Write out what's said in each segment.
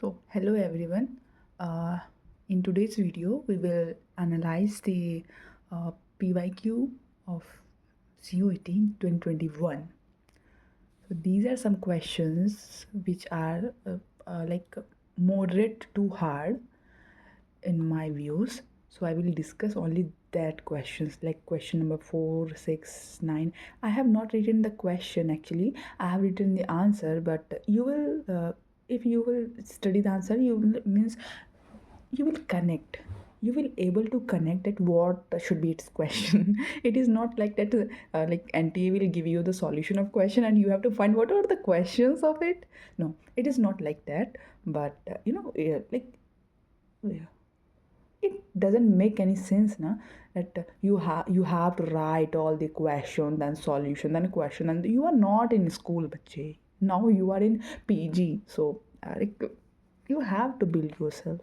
So, hello everyone. Uh, in today's video, we will analyze the PYQ of CUET 2021. So, these are some questions which are like moderate to hard in my views. So, I will discuss only that questions like question number 4, 6, 9. I have not written the question actually, I have written the answer, but you will. If you will study the answer, you will, means you will connect, you will able to connect at what should be its question. It is not like that like NTA will give you the solution of question and you have to find what are the questions of it. No, it is not like that. But yeah, it doesn't make any sense na, that you have to write all the question then solution then question, and you are not in school bache, now you are in PG. So like you have to build yourself.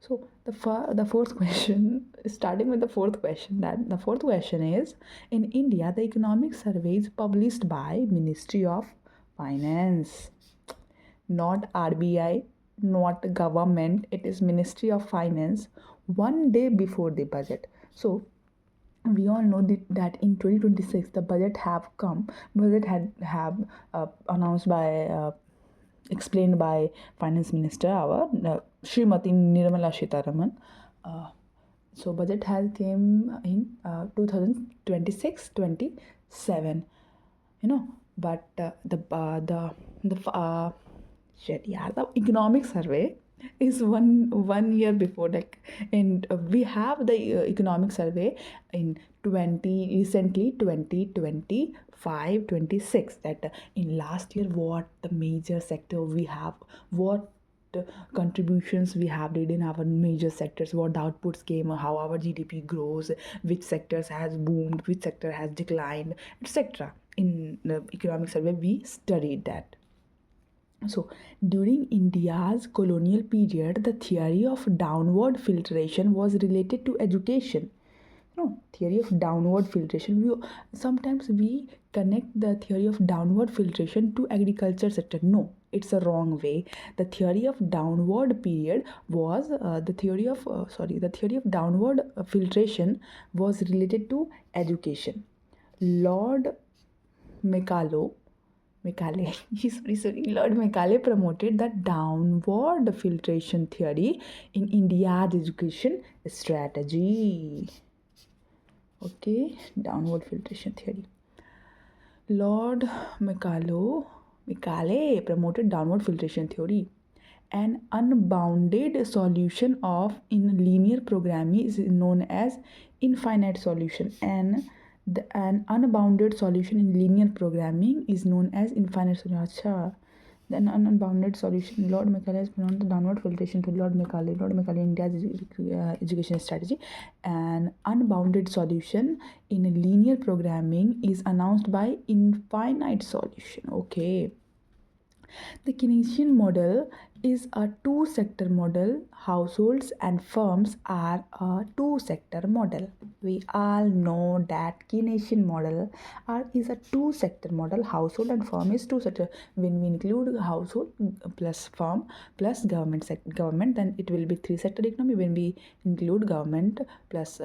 So the fourth question, starting with the fourth question, that the fourth question is, in India the economic survey is published by Ministry of Finance, not RBI, not government. It is Ministry of Finance, one day before the budget. So we all know that in 2026 the budget have come, budget had have announced by explained by finance minister our Srimati Nirmala Sitharaman. uh, so budget has came in 2026-27, you know. But the shit, yeah, the economic survey is one year before, like. And we have the economic survey in 20 recently 2025 26, that in last year what the major sector we have, what contributions we have did in our major sectors, what the outputs came, how our GDP grows, which sectors has boomed, which sector has declined, etc. In the economic survey we studied that. So, during India's colonial period, the theory of downward filtration was related to education. No, theory of downward filtration. Sometimes we connect the theory of downward filtration to agriculture sector. No, it's a wrong way. The theory of downward period was the theory of downward filtration was related to education. Lord Macaulay, Lord Macaulay promoted the downward filtration theory in India's education strategy. Okay, downward filtration theory. Lord Macaulay promoted downward filtration theory. An unbounded solution of in linear programming is known as infinite solution, and an unbounded solution in linear programming is known as infinite solution. Achha. Then an unbounded solution. Lord Macaulay has pronounced the downward filtration to Lord Macaulay. Lord Macaulay, India's education strategy. An unbounded solution in linear programming is announced by infinite solution. Okay. The Keynesian model is a two-sector model. Households and firms are a two-sector model. We all know that Keynesian model is a two-sector model. Household and firm is two-sector. When we include household plus firm plus government, then it will be three-sector economy. When we include government plus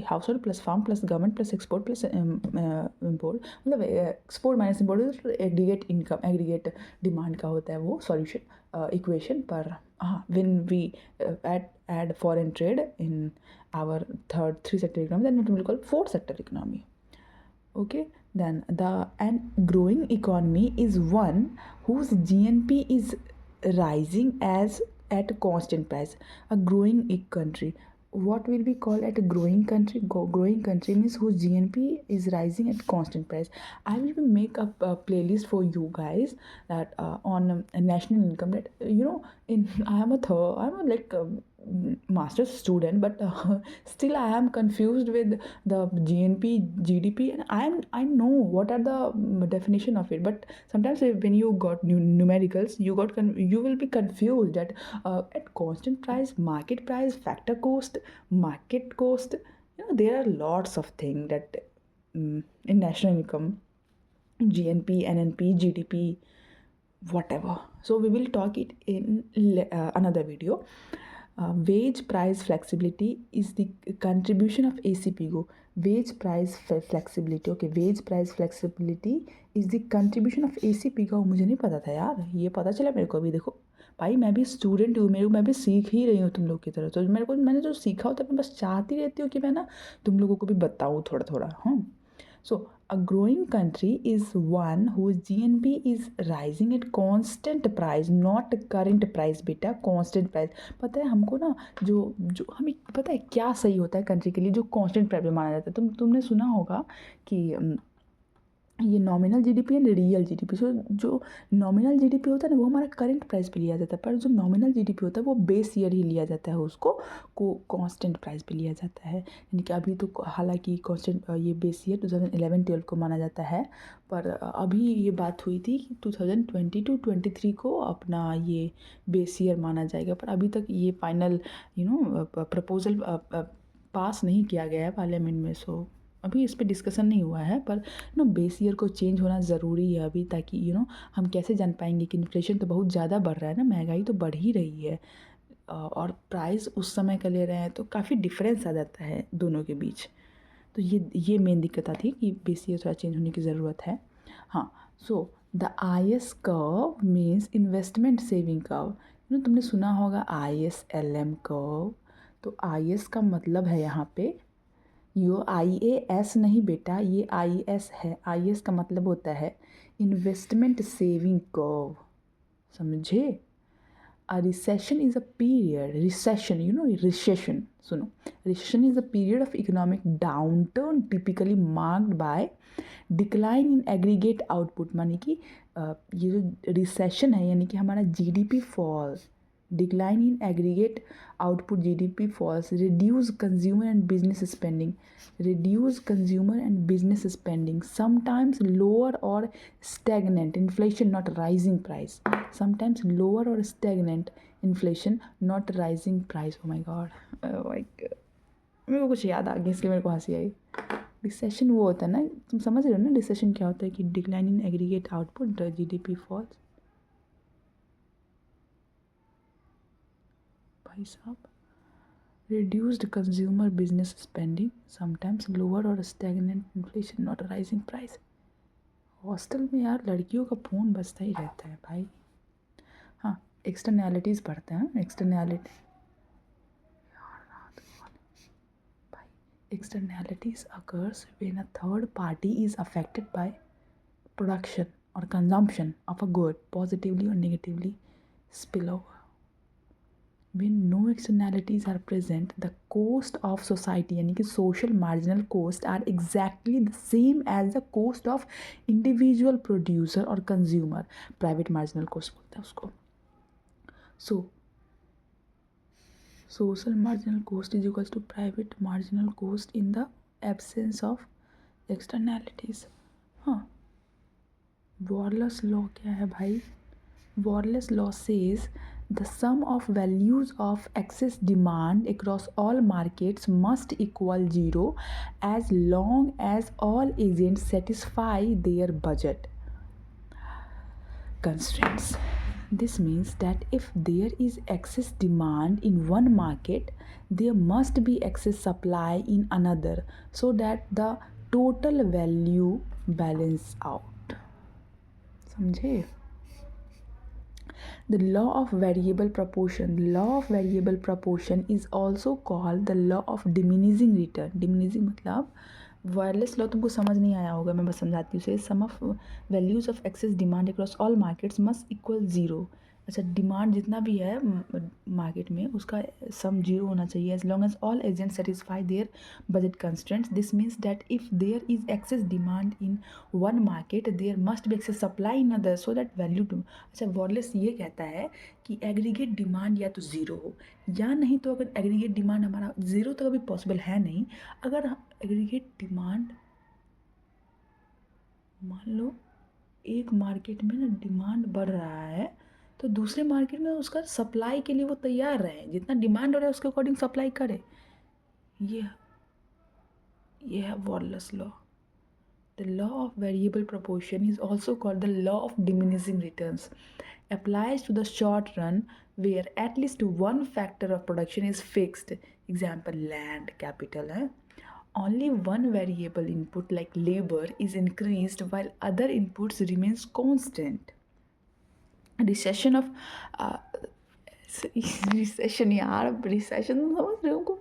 household plus farm plus government plus export plus import, मतलब export minus import is aggregate income, aggregate demand का होता है वो solution equation पर. When we add foreign trade in our third three sector economy, then it will be called fourth sector economy. Okay, then and growing economy is one whose GNP is rising as at a constant price. A growing country, what will we call at a growing country? Growing country means whose GNP is rising at constant price. I will make up a playlist for you guys that on national income, that in I'm a like master's student, but still I am confused with the GNP, GDP, and I know what are the definition of it. But sometimes when you got numericals, you will be confused that at constant price, market price, factor cost, market cost. There are lots of things that in national income, GNP, NNP, GDP. whatever. So we will talk it in another video. Wage price flexibility is the contribution of ACPGO. Wage price flexibility, okay, wage price flexibility is the contribution of ACPGO. मुझे नहीं पता था यार, ये पता चला मेरे को अभी। देखो भाई, मैं भी स्टूडेंट हूँ, मैं भी सीख ही रही हूँ तुम लोग की तरह। तो मैंने जो सीखा होता है मैं बस चाहती रहती हूँ कि मैं ना तुम लोगों को भी बताऊँ थोड़ा थोड़ा। हाँ, so a growing country is one whose GNP is rising at constant price, not current price बेटा, constant price। पता है हमको ना, जो जो हमें पता है क्या सही होता है कंट्री के लिए, जो constant प्राइस में माना जाता है। तुमने सुना होगा कि ये nominal GDP and real GDP. So जो नॉमिनल जीडीपी होता है ना, वो हमारा करंट प्राइस पे लिया जाता है, पर जो नॉमिनल जीडीपी होता है वो बेस ईयर ही लिया जाता है, उसको को कांस्टेंट प्राइस पे लिया जाता है। यानी कि अभी तो हालांकि कांस्टेंट ये बेस ईयर 2011-12 को माना जाता है, पर अभी ये बात हुई थी कि 2022-23 को अपना ये बेस ईयर माना जाएगा। पर अभी तक ये फाइनल प्रपोजल पास नहीं किया गया है पार्लियामेंट में। सो अभी इस पे डिस्कशन नहीं हुआ है, पर बेस ईयर को चेंज होना ज़रूरी है अभी, ताकि हम कैसे जान पाएंगे कि इन्फ्लेशन तो बहुत ज़्यादा बढ़ रहा है ना, महंगाई तो बढ़ ही रही है, और प्राइस उस समय का ले रहे हैं, तो काफ़ी डिफरेंस आ जाता है दोनों के बीच। तो ये मेन दिक्कत आती है कि बेस ईयर थोड़ा चेंज होने की ज़रूरत है। हाँ, so the IS curve means investment saving curve. तुमने सुना होगा ISLM कर्व। तो IS का मतलब है यहाँ पे, यो IAS नहीं बेटा, ये IS है। IS का मतलब होता है इन्वेस्टमेंट सेविंग कर्व, समझे। A recession is a period, recession, सुनो, recession is a period of economic downturn typically marked by decline in aggregate output। मानी कि ये जो रिसेशन है, यानी कि हमारा GDP falls, decline in aggregate output, GDP falls, reduce consumer and business spending, sometimes lower or stagnant inflation, not rising price, sometimes lower or stagnant inflation, not rising price। oh my god, मेरे को कुछ याद आ गया इसलिए मेरे को हंसी आई। Recession वो होता है ना, तुम समझ रहे हो ना रिसेशन क्या होता है, कि decline in aggregate output, GDP falls. भाई साहब, reduced consumer business spending, sometimes lower or stagnant inflation, not a rising price। Hostel में यार लड़कियों का फ़ोन बजता ही रहता है भाई। हाँ, एक्सटर्नैलिटीज़ पढ़ते हैं, एक्सटर्नैलिटी भाई, externalities occurs when a third party is affected by production or consumption of a good, positively or negatively spill over। When no externalities are present, the cost of society यानी कि social marginal cost are exactly the same as the cost of individual producer or consumer। private marginal cost बोलते हैं उसको। So social marginal cost is equals to private marginal cost in the absence of externalities। हाँ, Worley's law क्या है भाई? Worley's law says the sum of values of excess demand across all markets must equal 0 as long as all agents satisfy their budget constraints। This means that if there is excess demand in one market, there must be excess supply in another, so that the total value balance out। समझे? The law of variable proportion is also called the law of diminishing return। diminishing मतलब Walras law तुमको समझ नहीं आया होगा, मैं बस समझाती हूँ। Sum of values of excess demand across all markets must equal 0। अच्छा, डिमांड जितना भी है मार्केट में, उसका सम 0 होना चाहिए, as long as all agent satisfy their budget constraints. This means that if there is excess demand in one market, there must be excess supply in other, so that value to. अच्छा, Walras ये कहता है कि aggregate demand या तो 0 हो, या नहीं तो अगर एग्रीगेट डिमांड हमारा 0 तो कभी पॉसिबल है नहीं। अगर एग्रीगेट डिमांड, मान लो एक मार्केट में ना डिमांड बढ़ रहा है, तो दूसरे मार्केट में उसका सप्लाई के लिए वो तैयार रहे, जितना डिमांड हो रहा है उसके अकॉर्डिंग सप्लाई करे। ये है वॉरलेस law. The law of variable proportion is also called the law of diminishing returns. Applies to the short run where at least one factor of production is fixed. Example, land, capital. Only one variable input like labor is increased while other inputs remains constant. Recession of recession यार, recession समझ रहे हो को,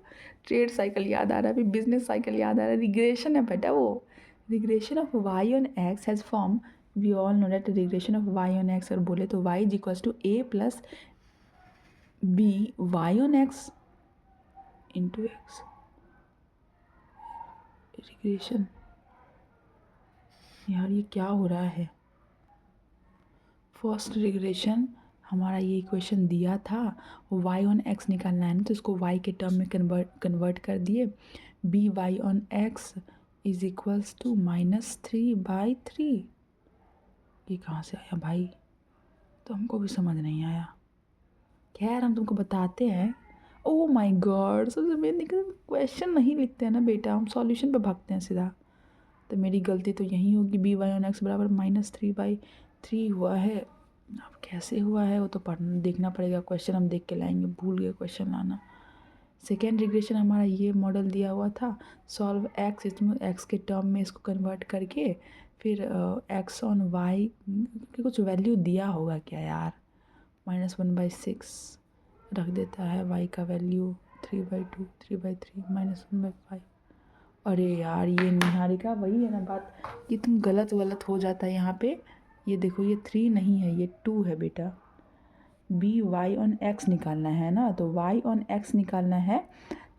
trade cycle याद आ रहा है, अभी business cycle याद आ रहा है, रिग्रेशन है बेटा वो, regression of Y on X has form, we all know that regression of Y on X, और बोले तो Y is equals to A plus B Y on X into X, regression. यार ये क्या हो रहा है, फर्स्ट रिग्रेशन हमारा ये इक्वेशन दिया था, y ऑन x निकालना है ना, तो इसको y के टर्म में कन्वर्ट कर दिए, B Y on x is equals to -3/3। ये कहाँ से आया भाई, तो हमको भी समझ नहीं आया, खैर हम तुमको बताते हैं। ओह माय गॉड, सबसे मेन क्वेश्चन नहीं लिखते हैं ना बेटा, हम सॉल्यूशन पे भागते हैं सीधा, तो मेरी गलती तो यही होगी, बी वाई ऑन एक्स बराबर -3/3 हुआ है। अब कैसे हुआ है वो तो पढ़ना देखना पड़ेगा, क्वेश्चन हम देख के लाएंगे, भूल गए क्वेश्चन लाना। सेकेंड रिग्रेशन हमारा ये मॉडल दिया हुआ था, सॉल्व एक्स, इसमें एक्स के टर्म में इसको कन्वर्ट करके फिर एक्स ऑन वाई की कुछ वैल्यू दिया होगा क्या यार, -1/6 रख देता है, वाई का वैल्यू 3/2, 3/3 -1/5। अरे यार ये निहारिका वही है ना बात कि तुम गलत हो जाता है यहाँ पे, ये देखो ये 3 नहीं है, ये 2 है बेटा, बी वाई ऑन एक्स निकालना है ना, तो वाई ऑन एक्स निकालना है,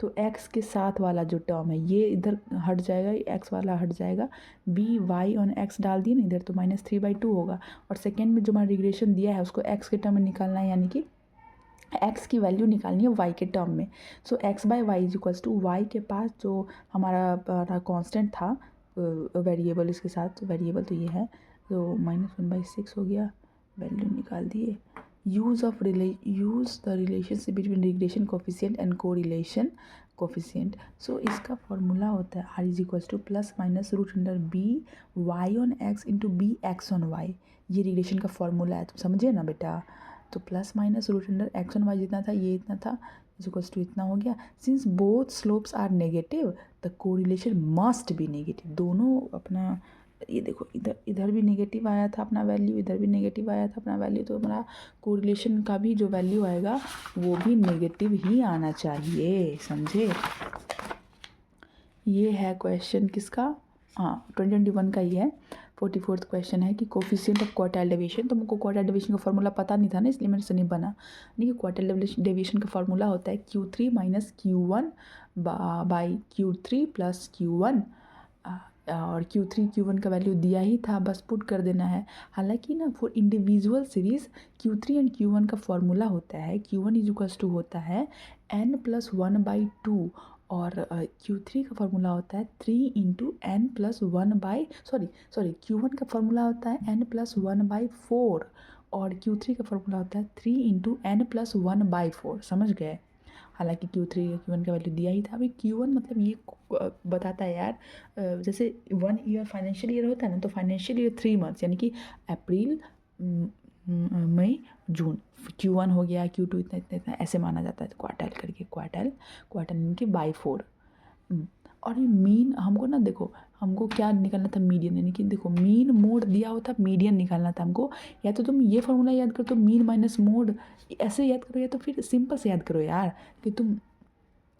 तो एक्स के साथ वाला जो टर्म है ये इधर हट जाएगा, एक्स वाला हट जाएगा, बी वाई ऑन एक्स डाल दिए ना इधर, तो -3/2 होगा, और सेकेंड में जो हमारा रिग्रेशन दिया है उसको एक्स के टर्म में निकालना है, यानी कि एक्स की वैल्यू निकालनी है वाई के टर्म में। So X by Y is equals to Y के पास जो हमारा कांस्टेंट था वेरिएबल, इसके साथ वेरिएबल तो ये है, तो -1/6 हो गया, वैल्यू निकाल दिए। Use the relationship between regression coefficient and correlation coefficient. So इसका फॉर्मूला होता है R is equals to +/√b Y on X into B X on Y, ये रिलेशन का फॉर्मूला है, तुम समझे ना बेटा, तो +/√x ऑन वाई जितना था ये इतना था, इज इक्वल्स टू इतना हो गया। Since both slopes are negative the correlation must be negative, दोनों अपना, ये देखो इधर भी नेगेटिव आया था अपना वैल्यू, इधर भी नेगेटिव आया था अपना वैल्यू, तो हमारा कोरिलेशन का भी जो वैल्यू आएगा वो भी नेगेटिव ही आना चाहिए, समझे। ये है क्वेश्चन किसका, हाँ 2021 का ही है। 44th क्वेश्चन है कि कोफिशिएंट ऑफ क्वार्टाइल डेविएशन, तो हमको क्वार्टाइल डेविएशन का फॉर्मूला पता नहीं था ना, इसलिए मेरे से नहीं बना, नहीं कि क्वार्टाइल डेविएशन का फॉर्मूला होता है Q3 - Q1 by Q3 + Q1, और Q3 Q1 का वैल्यू दिया ही था, बस पुट कर देना है। हालांकि ना for individual series Q3 and Q1 का फॉर्मूला होता है, Q1 इज इक्वल्स टू होता है n+1/2, और Q3 का फॉर्मूला होता है 3 × Q1 का फॉर्मूला होता है n+1/4, और Q3 का फॉर्मूला होता है 3 × n+1/4, समझ गए। हालांकि Q3 Q1 का वैल्यू दिया ही था, अभी Q1 मतलब ये बताता है यार, जैसे 1 ईयर फाइनेंशियल ईयर होता है ना, तो फाइनेंशियल ईयर 3 मंथ्स, यानी कि अप्रैल मई जून, Q1 हो गया, Q2 इतना इतना इतना ऐसे माना जाता है, क्वार्टाइल करके, क्वार्टाइल इनके बाई 4। और ये मीन हमको ना देखो, हमको क्या निकालना था, मीडियन, यानी कि देखो मीन मोड दिया होता, मीडियन निकालना था हमको, या तो तुम ये फॉर्मूला याद करो, तो मीन माइनस मोड ऐसे याद करो, या तो फिर सिंपल से याद करो यार, कि तुम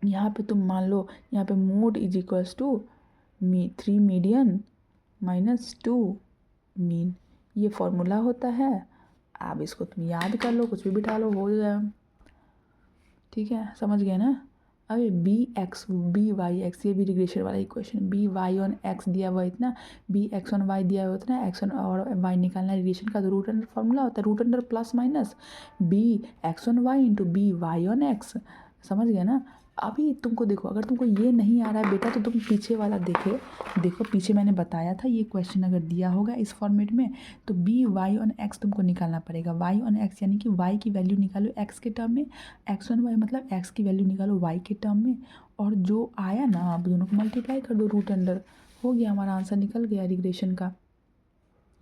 यहाँ पे तुम मान लो यहाँ पे mode is equals to 3 median -2 mean, ये फॉर्मूला होता है। अब इसको तुम याद कर लो, कुछ भी बिठा लो, हो जाए, ठीक है, समझ गए ना। अभी बी वाई एक्स, ये भी रिग्रेशन वाला equation, B Y on X दिया हुआ इतना, बी एक्स ऑन वाई दिया हुआ इतना, एक्स ऑन और वाई निकालना रिलेशन का, तो रूट अंडर फॉर्मूला होता है, root under plus minus B X on Y into B Y on X, समझ गए ना। अभी तुमको देखो, अगर तुमको ये नहीं आ रहा है बेटा, तो तुम पीछे वाला देखो पीछे मैंने बताया था, ये क्वेश्चन अगर दिया होगा इस फॉर्मेट में, तो बी वाई ऑन एक्स तुमको निकालना पड़ेगा, वाई ऑन एक्स यानी कि वाई की वैल्यू निकालो एक्स के टर्म में, एक्स ऑन वाई मतलब एक्स की वैल्यू निकालो वाई के टर्म में, और जो आया ना आप दोनों को मल्टीप्लाई कर दो रूट अंडर, हो गया, हमारा आंसर निकल गया रिग्रेशन का।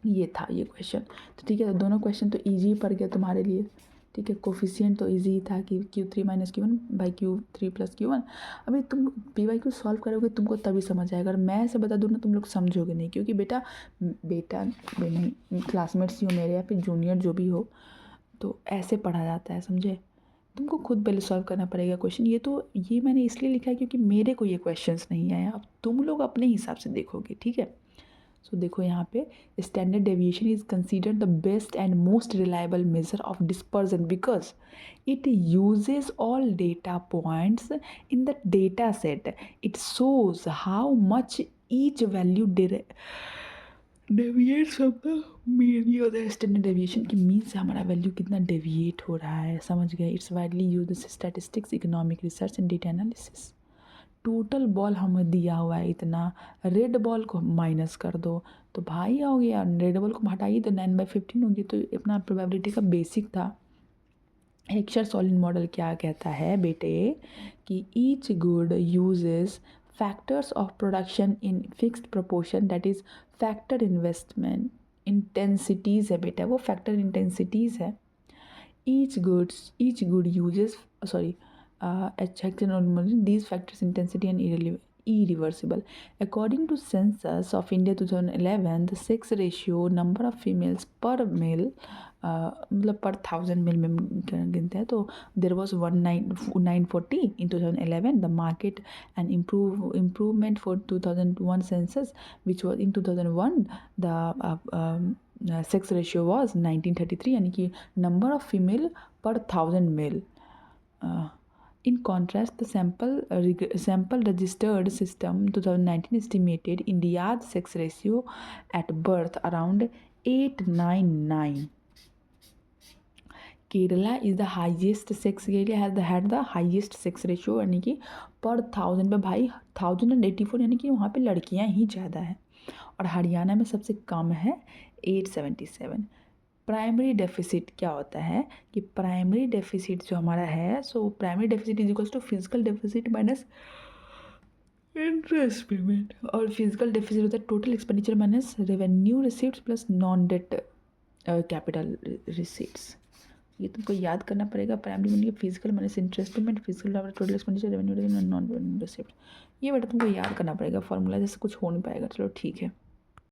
ये था ये क्वेश्चन। तो ठीक है, तो दोनों क्वेश्चन तो ईजी ही पड़ गया तुम्हारे लिए। ठीक है, कोफिशिएंट तो ईजी ही था कि Q3 - Q1 by Q3 + Q1। अभी तुम PYQ सॉल्व करोगे तुमको तभी समझ आएगा, और मैं ऐसे बता दूँ ना तुम लोग समझोगे नहीं, क्योंकि बेटा नहीं, क्लासमेट्स ही हो मेरे या फिर जूनियर जो भी हो, तो ऐसे पढ़ा जाता है, समझे। तुमको खुद पहले सॉल्व करना पड़ेगा क्वेश्चन। ये मैंने इसलिए लिखा है क्योंकि मेरे को ये क्वेश्चंस नहीं आया, अब तुम लोग अपने हिसाब से देखोगे, ठीक है। सो देखो यहाँ पे, standard deviation is considered the best and most reliable measure of dispersion because it uses all data points in the data set. It shows how much each value deviates from the mean. ये होता है standard deviation की mean से हमारा value कितना deviate हो रहा है, समझ गए। It's widely use statistics, economic research and data analysis. Total ball हमें दिया हुआ है इतना, रेड बॉल को माइनस कर दो तो भाई हो गया, रेड बॉल को हटाइए तो 9/15 होगी। तो अपना प्रोबेबिलिटी का बेसिक था। हेक्सर सॉलिड मॉडल क्या कहता है बेटे कि each good uses factors of production in fixed proportion, that is factor investment intensities है बेटा, वो फैक्टर इंटेंसिटीज़ है। each good uses, sorry, these factors intensity and irreversible. According to census of India 2011, the sex ratio number of females per male, मतलब per 1000 male में गिनते हैं, तो there was 940 in 2011. The market and improvement for 2001 census, which was in 2001, the sex ratio was 1933, यानी कि number of female पर 1000 male. In contrast the sample registered system 2019 estimated India's sex ratio at birth around 899। Kerala is the highest sex, Kerala had the highest sex ratio, यानी कि पर 1000 पे भाई 1084, यानी कि वहाँ पे लड़कियाँ ही ज़्यादा है। और हरियाणा में सबसे कम है 877। प्राइमरी डेफिसिट क्या होता है कि प्राइमरी डेफिसिट जो हमारा है, so primary deficit is equals to physical deficit minus interest payment, और फिजिकल डेफिसिट होता है total expenditure minus revenue receipts plus non debt capital receipts. ये तुमको याद करना पड़ेगा। Primary money physical minus interest payment, physical total expenditure revenue non revenue receipts. ये बेटा तुमको याद करना पड़ेगा फॉर्मूला, जैसे कुछ हो नहीं पाएगा। चलो ठीक है।